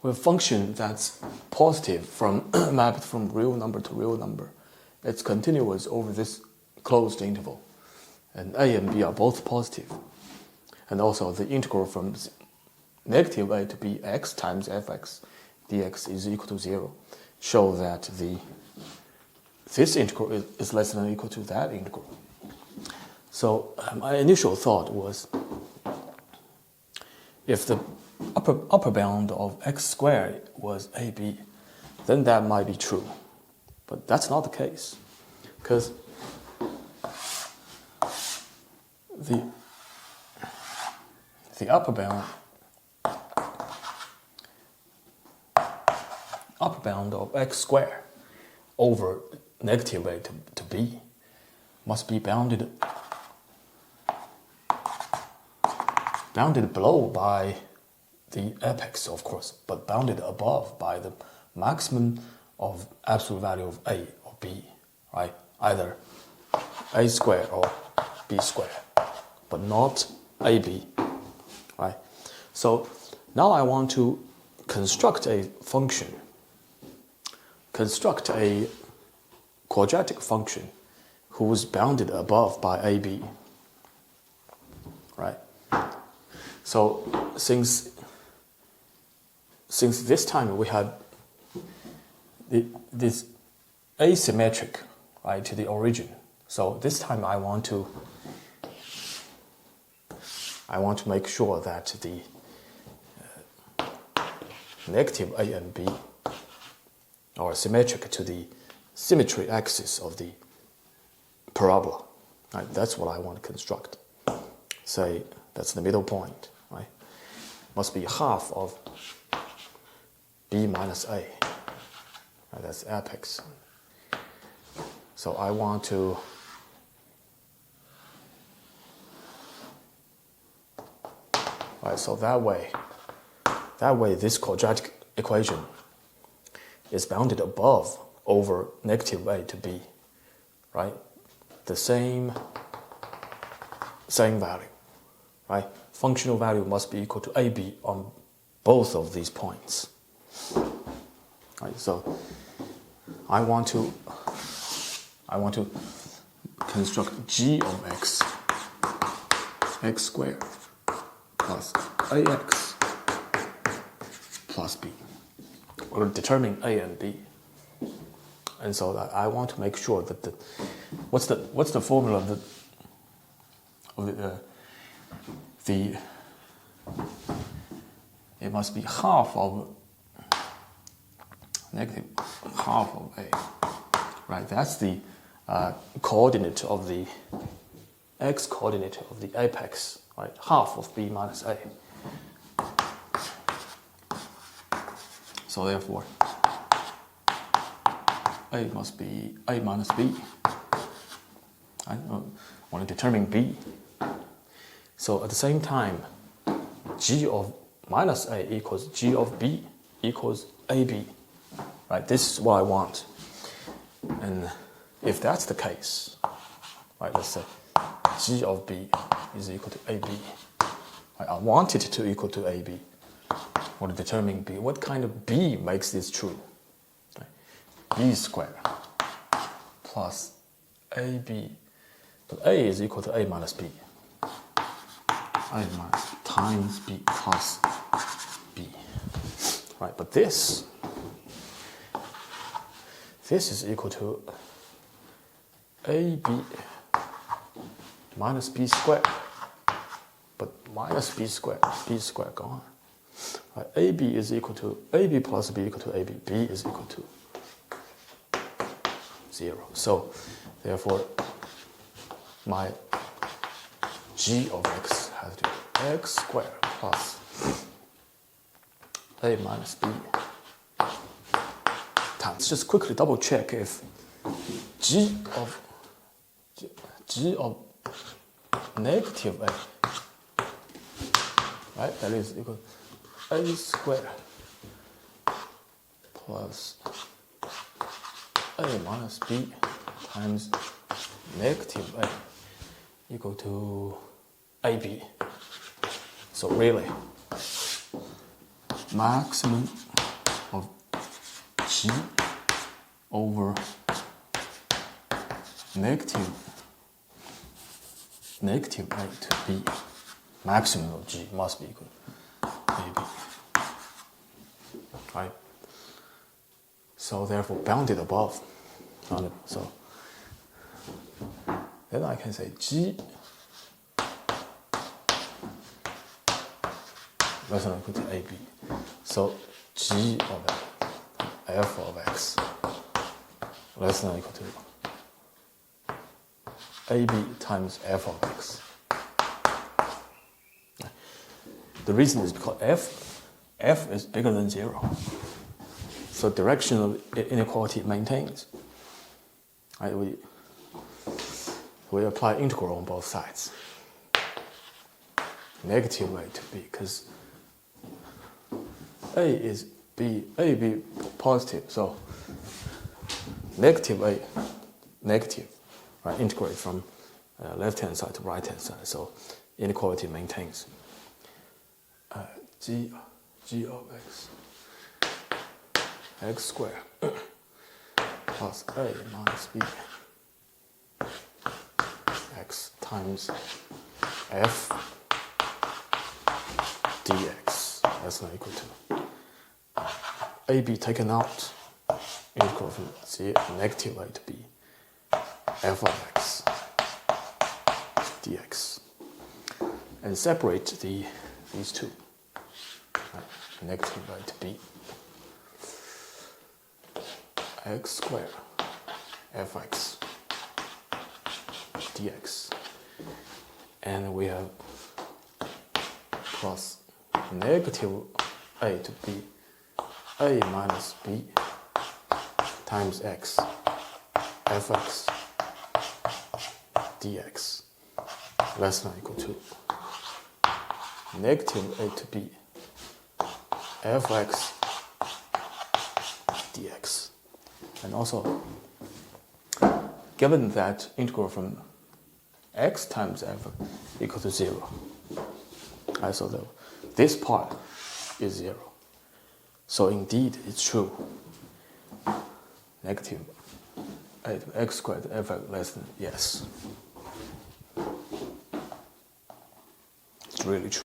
with a function that's positive from mapped from real number to real number. It's continuous over this closed interval. And a and b are both positive. And also the integral from negative a to b x times fx dx is equal to 0 show that this integral is less than or equal to that integral. So my initial thought was, if the upper bound of x squared was ab, then that might be true. But that's not the case, because the upper bound of x squared over negative a to b must be bounded below by the apex, of course, but bounded above by the maximum of absolute value of a or b, right? Either a squared or b squared, but not ab, right? So now I want to construct a function, construct a quadratic function who is bounded above by ab, right? So since this time we had this asymmetric, right, to the origin. So this time I want to make sure that the negative a and b are symmetric to the symmetry axis of the parabola. Right? That's what I want to construct. Say that's the middle point, right? Must be half of b minus a. Right? That's apex. So I want to so that way this quadratic equation is bounded above over negative a to b, right? The same value, right? Functional value must be equal to ab on both of these points. Right, so I want to construct g of x squared plus ax plus b, or determine a and b. And so that I want to make sure that what's the formula of the it must be half of negative half of a, right? That's the coordinate of the x coordinate of the apex, right? Half of b minus a. So therefore a must be a minus b. I want to determine b. So at the same time, g of minus a equals g of b equals ab. Right? This is what I want. And if that's the case, right, let's say g of b is equal to ab. Right, I want it to equal to ab. I want to determine b. What kind of b makes this true? B squared plus AB, but A is equal to A minus B. A minus times B plus B. Right, but this is equal to AB minus B squared, but minus B squared gone. Right, AB is equal to AB plus B equal to AB. B is equal to 0. So, therefore, my g of x has to be x squared plus a minus b times. Just quickly double check if g of negative a, right? That is equal to a squared plus a minus b times negative a equal to ab. So really, maximum g over negative a to b. Maximum of g must be equal to ab. Right? So therefore bounded above. So then I can say g less than or equal to ab. So g of f of x less than or equal to ab times f of x. The reason is because f is bigger than 0. So direction of inequality maintains. Right, we apply integral on both sides. Negative a to b, because a is b positive, so negative a negative, right? Integrate from left-hand side to right-hand side, so inequality maintains. G of x squared plus a minus b x times f dx less than or equal to ab taken out, integral from negative a to b f of x dx, and separate these two. Negative a to b x squared fx dx, and we have plus negative a to b a minus b times x fx dx less than or equal to negative a to b fx dx. And also, given that integral from x times f equal to 0, so this part is 0. So indeed, it's true. Negative a to x squared fx less than, yes. It's really true.